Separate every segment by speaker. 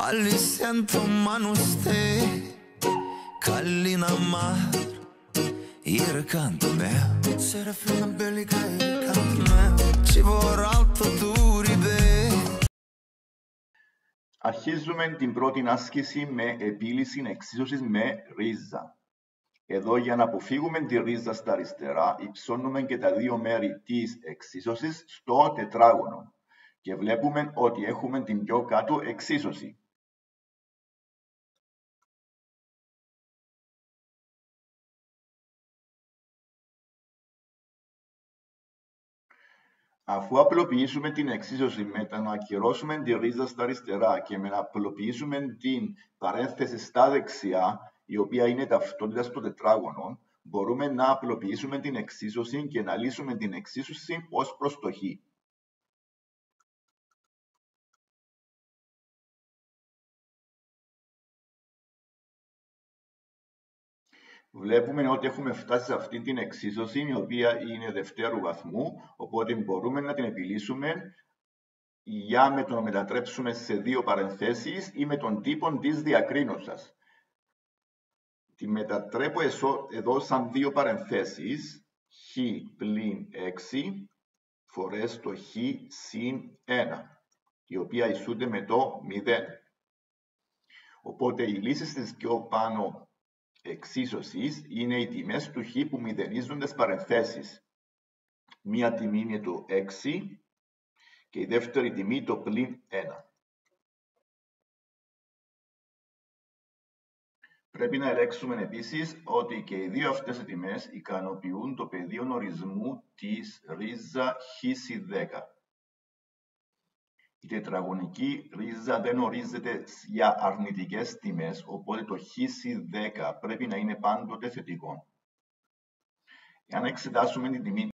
Speaker 1: Άλλοι siento usted Kallina mar Irkantume Serafina bellica irkantume Ci vorrà alto duribe.
Speaker 2: Αρχίζουμε την πρώτη άσκηση με επίλυση εξίσωσης με ρίζα. Εδώ για να αποφύγουμε τη ρίζα στα αριστερά, υψώνουμε και τα δύο μέρη της εξίσωσης στο τετράγωνο. Και βλέπουμε ότι έχουμε την πιο κάτω εξίσωση. Αφού απλοποιήσουμε την εξίσωση με το να ακυρώσουμε τη ρίζα στα αριστερά και με να απλοποιήσουμε την παρένθεση στα δεξιά, η οποία είναι ταυτότητα στο τετράγωνο, μπορούμε να απλοποιήσουμε την εξίσωση και να λύσουμε την εξίσωση ως προς το χ. Βλέπουμε ότι έχουμε φτάσει σε αυτή την εξίσωση, η οποία είναι δευτέρου βαθμού, οπότε μπορούμε να την επιλύσουμε για με το να μετατρέψουμε σε δύο παρενθέσεις ή με τον τύπο της διακρίνωσας. Τη μετατρέπω εδώ σαν δύο παρενθέσεις, χ πλην 6 φορές το χ συν 1, η οποία ισούται με το 0. Οπότε οι λύσεις της πιο πάνω εξίσωσης είναι οι τιμές του χ που μηδενίζονται στις παρενθέσεις. Μία τιμή είναι το 6 και η δεύτερη τιμή το πλην 1. Πρέπει να ελέγξουμε επίσης ότι και οι δύο αυτές οι τιμές ικανοποιούν το πεδίο ορισμού της ρίζα χ/10. Η τετραγωνική ρίζα δεν ορίζεται για αρνητικές τιμές, οπότε το χ/10 πρέπει να είναι πάντοτε θετικό. Εάν εξετάσουμε την τιμή,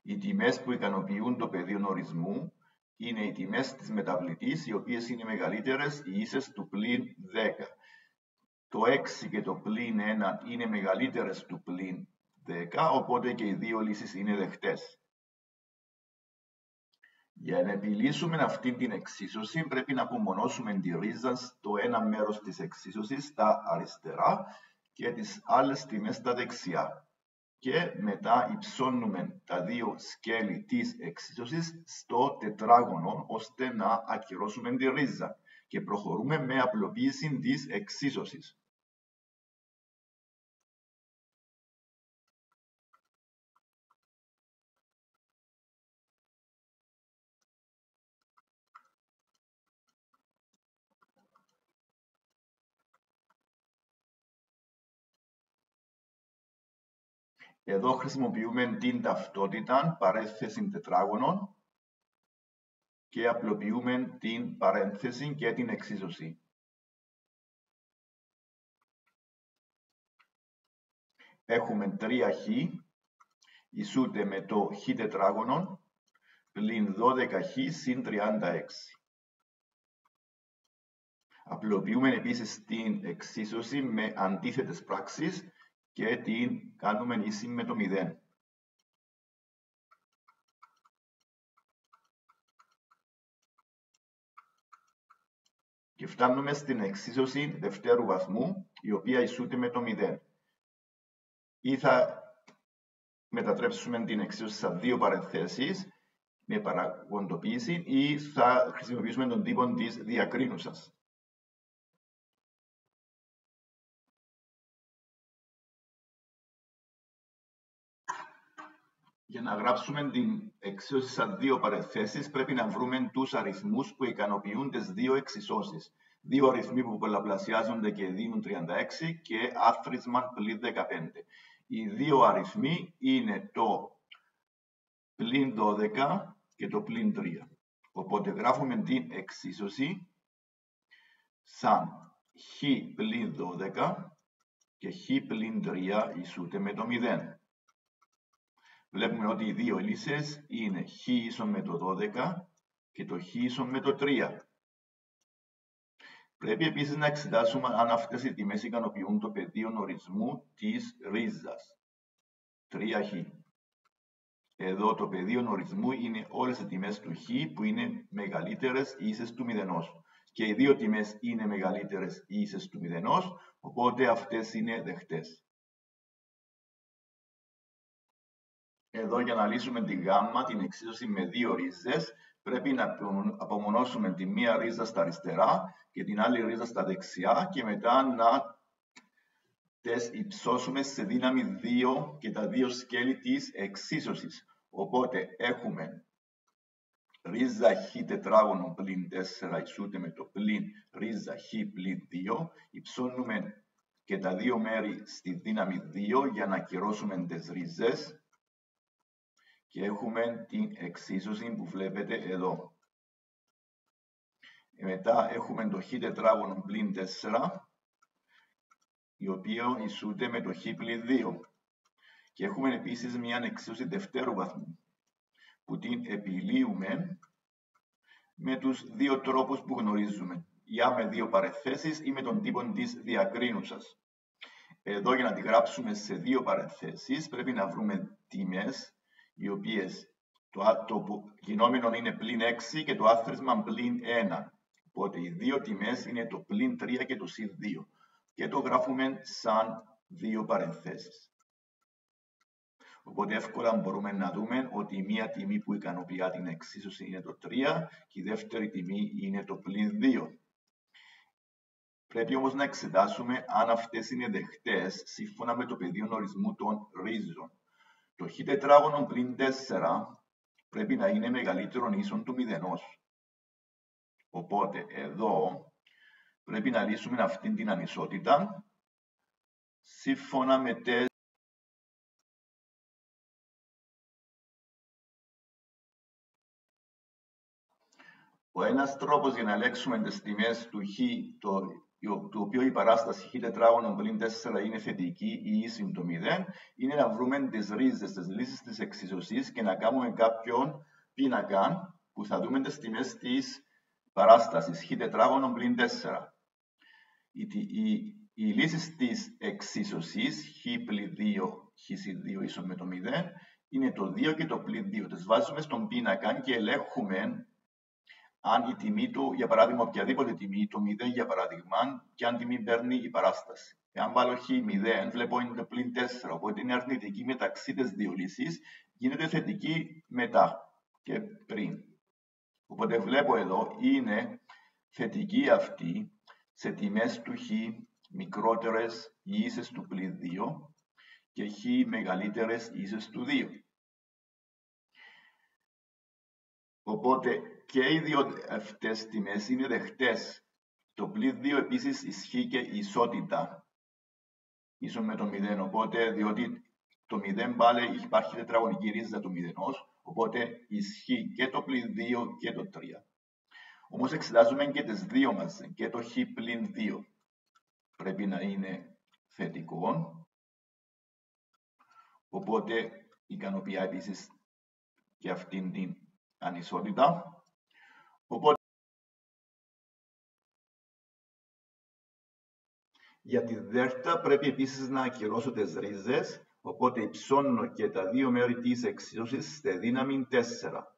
Speaker 2: οι τιμές που ικανοποιούν το πεδίο ορισμού είναι οι τιμές της μεταβλητής, οι οποίες είναι μεγαλύτερες ή ίσες του πλην 10. Το 6 και το πλην 1 είναι μεγαλύτερες του πλην 10, οπότε και οι δύο λύσεις είναι δεχτές. Για να επιλύσουμε αυτή την εξίσωση πρέπει να απομονώσουμε τη ρίζα στο ένα μέρος της εξίσωσης στα αριστερά και τις άλλες τιμές στα δεξιά. Και μετά υψώνουμε τα δύο σκέλη της εξίσωσης στο τετράγωνο ώστε να ακυρώσουμε τη ρίζα και προχωρούμε με απλοποίηση της εξίσωσης. Εδώ χρησιμοποιούμε την ταυτότητα παρένθεση τετράγωνων και απλοποιούμε την παρένθεση και την εξίσωση. Έχουμε 3χ ισούται με το χ τετράγωνο πλην 12χ συν 36. Απλοποιούμε επίσης την εξίσωση με αντίθετες πράξεις και την κάνουμε ίση με το 0. Και φτάνουμε στην εξίσωση δευτέρου βαθμού, η οποία ισούται με το 0. Ή θα μετατρέψουμε την εξίσωση σε δύο παρενθέσεις με παραγοντοποίηση ή θα χρησιμοποιήσουμε τον τύπο της διακρίνωσας. Για να γράψουμε την εξίσωση σαν δύο παρενθέσεις πρέπει να βρούμε τους αριθμούς που ικανοποιούν τις δύο εξισώσεις. Δύο αριθμοί που πολλαπλασιάζονται και δίνουν 36 και άθροισμα πλην 15. Οι δύο αριθμοί είναι το πλην 12 και το πλην 3. Οπότε γράφουμε την εξίσωση σαν χ πλην 12 και χ πλην 3 ισούται με το 0. Βλέπουμε ότι οι δύο λύσεις είναι χ ίσον με το 12 και το χ ίσον με το 3. Πρέπει επίσης να εξετάσουμε αν αυτές οι τιμές ικανοποιούν το πεδίο ορισμού της ρίζας. 3χ. Εδώ το πεδίο ορισμού είναι όλες οι τιμές του χ που είναι μεγαλύτερες ή ίσες του μηδενός. και οι δύο τιμές είναι μεγαλύτερες ή ίσες του μηδενός, οπότε αυτές είναι δεχτές. Εδώ για να λύσουμε τη γάμμα, την εξίσωση με δύο ρίζες, πρέπει να απομονώσουμε τη μία ρίζα στα αριστερά και την άλλη ρίζα στα δεξιά και μετά να τις υψώσουμε σε δύναμη 2 και τα δύο σκέλη της εξίσωσης. Οπότε έχουμε ρίζα χ τετράγωνο πλην 4 ισούται με το πλην ρίζα χ πλην 2. Υψώνουμε και τα δύο μέρη στη δύναμη 2 για να ακυρώσουμε τις ρίζες. Και έχουμε την εξίσωση που βλέπετε εδώ. Μετά έχουμε το χ τετράγωνο πλην 4, η οποία ισούται με το χ πλην 2. Και έχουμε επίσης μια εξίσωση δευτέρου βαθμού, που την επιλύουμε με τους δύο τρόπους που γνωρίζουμε. Ή με δύο παρενθέσεις ή με τον τύπο της διακρίνουσας. Εδώ για να τη γράψουμε σε δύο παρενθέσεις πρέπει να βρούμε τιμές, οι οποίες το γινόμενο είναι πλην 6 και το άθροισμα πλην 1. Οπότε οι δύο τιμές είναι το πλην 3 και το συν 2. Και το γράφουμε σαν δύο παρενθέσεις. Οπότε εύκολα μπορούμε να δούμε ότι η μία τιμή που ικανοποιεί την εξίσωση είναι το 3 και η δεύτερη τιμή είναι το πλην 2. Πρέπει όμως να εξετάσουμε αν αυτές είναι δεχτές σύμφωνα με το πεδίο ορισμού των ρίζων. Το χ τετράγωνο πλην 4 πρέπει να είναι μεγαλύτερο ίσον του μηδενός. Οπότε εδώ πρέπει να λύσουμε αυτήν την ανισότητα σύμφωνα με τις Ο ένας τρόπος για να ελέγξουμε τις τιμές του χ, το οποίο η παράσταση χ τετράγωνο πλην 4 είναι θετική ή ίση το 0, είναι να βρούμε τις ρίζες, τις λύσεις της εξισωσής και να κάνουμε κάποιον πίνακα που θα δούμε τις τιμές της παράστασης χ τετράγωνο πλην 4. Οι λύσεις της εξίσωσης χ πλην 2, χ συν 2 ίσον με το 0, είναι το 2 και το πλην 2. Τις βάζουμε στον πίνακα και ελέγχουμε αν η τιμή του, για παράδειγμα, οποιαδήποτε τιμή, το 0 για παράδειγμα, και αν τιμή παίρνει η παράσταση. Εάν βάλω χ 0, βλέπω είναι το πλην 4, οπότε είναι αρνητική μεταξύ τις δύο λύσεις, γίνεται θετική μετά και πριν. Οπότε βλέπω εδώ είναι θετική αυτή σε τιμές του χ μικρότερες ή ίσες του πλην 2 και χ μεγαλύτερες ή ίσες του 2. Οπότε και οι δύο αυτές τιμές είναι δεχτές. Το πλην 2 επίσης ισχύει και η ισότητα ίσον με το 0. Οπότε, διότι το 0 πάλι υπάρχει τετραγωνική ρίζα του 0, οπότε ισχύει και το πλην 2 και το 3. Όμως εξετάζουμε και τις δύο μαζί, και το χ πλην 2 πρέπει να είναι θετικό, οπότε ικανοποιεί επίσης και αυτήν την ανισότητα. Οπότε, για τη δέρτα πρέπει επίσης να ακυρώσω τις ρίζες, οπότε υψώνω και τα δύο μέρη της εξίσωσης στη δύναμη 4.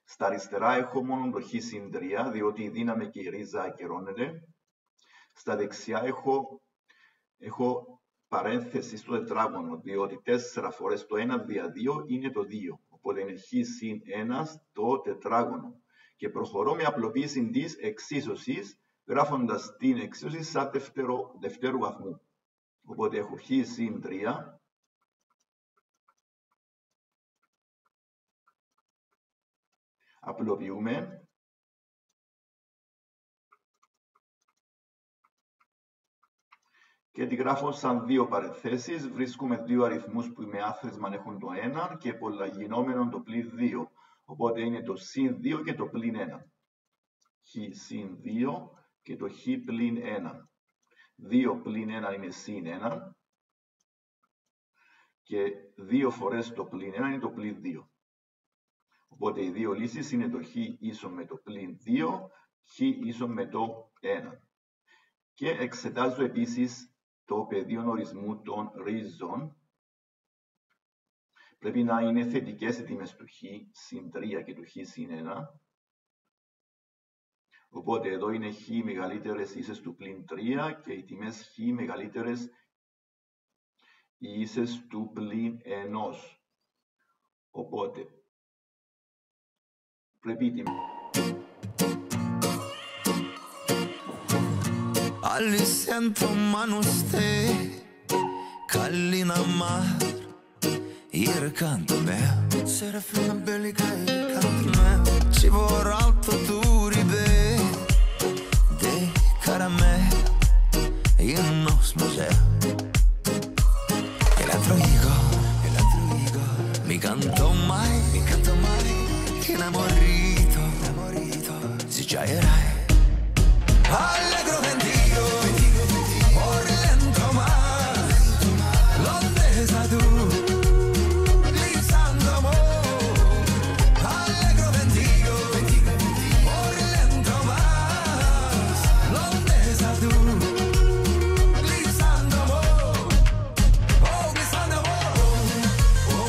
Speaker 2: Στα αριστερά έχω μόνο το χ συν 3, διότι η δύναμη και η ρίζα ακυρώνεται. Στα δεξιά έχω παρένθεση στο τετράγωνο, διότι 4 φορές το 1 δια 2 είναι το 2. Οπότε είναι χ συν 1 στο τετράγωνο. Και προχωρώ με απλοποίηση της εξίσωσης, γράφοντας την εξίσωση σαν δευτέρου βαθμού. Οπότε έχω χ συν 3 απλοποιούμε και τη γράφω σαν δύο παρενθέσεις. Βρίσκουμε δύο αριθμούς που με άθροισμα έχουν το 1 και πολλαγινόμενο το πλην 2. Οπότε είναι το συν 2 και το πλην 1. Χ συν 2 και το χ πλην 1. 2 πλην 1 είναι συν 1 και 2 φορές το πλην 1 είναι το πλην 2. Οπότε οι δύο λύσεις είναι το χ ίσον με το πλην 2, χ ίσον με το 1. Και εξετάζω επίσης το πεδίο ορισμού των ρίζων. Πρέπει να είναι θετικές οι τιμές του χ συν 3 και του χ συν 1. Οπότε εδώ είναι χ μεγαλύτερες ίσες του πλην 3 και οι τιμές χ μεγαλύτερες ίσες του πλην 1. Οπότε πρέπει η τιμή.
Speaker 1: Li sento ma non stai Callina mar Ieri canto me Serafina bellica e canto me Ci vorrà alto duri be De caramè Io non smuseo L'altro Igo Mi canto mai Inamorito Si già erai Allegro ventigo, por lento mar, l'ondesa tu, glissando amor. Allegro ventigo, por lento mar, l'ondesa tu, glissando amor. Oh, glissando amor. Oh,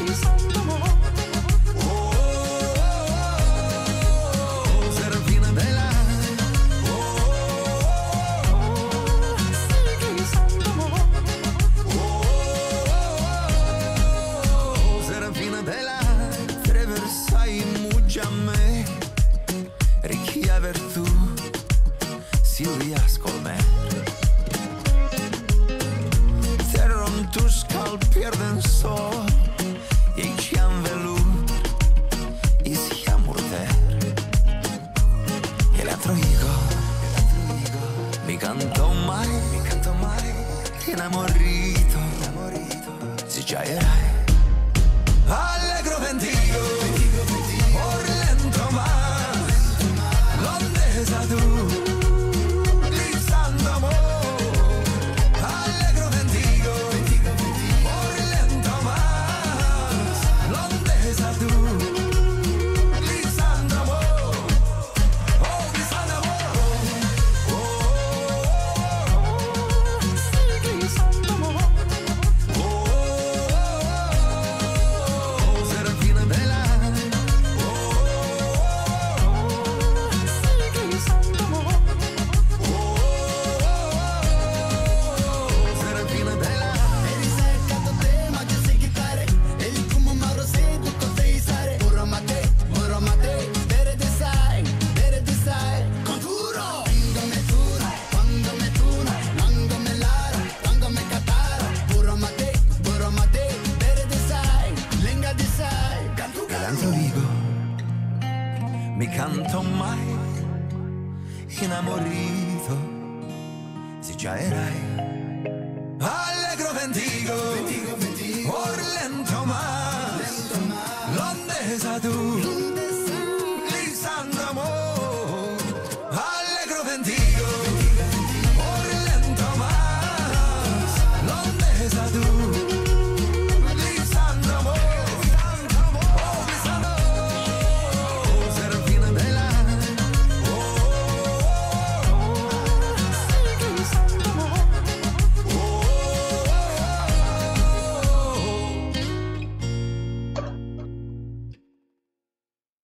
Speaker 1: glissando amor. Silvias Colmer Terron tus cal pierden sol E ci-am velut E si-am urter E l'altro Igo Mi canto mai Inamorito Si già erai Allegro ventigo Por lento mar L'ondesa tu Mi canto mai Inamorito Si già erai Allegro ventigo Por lento mar L'ondesa tu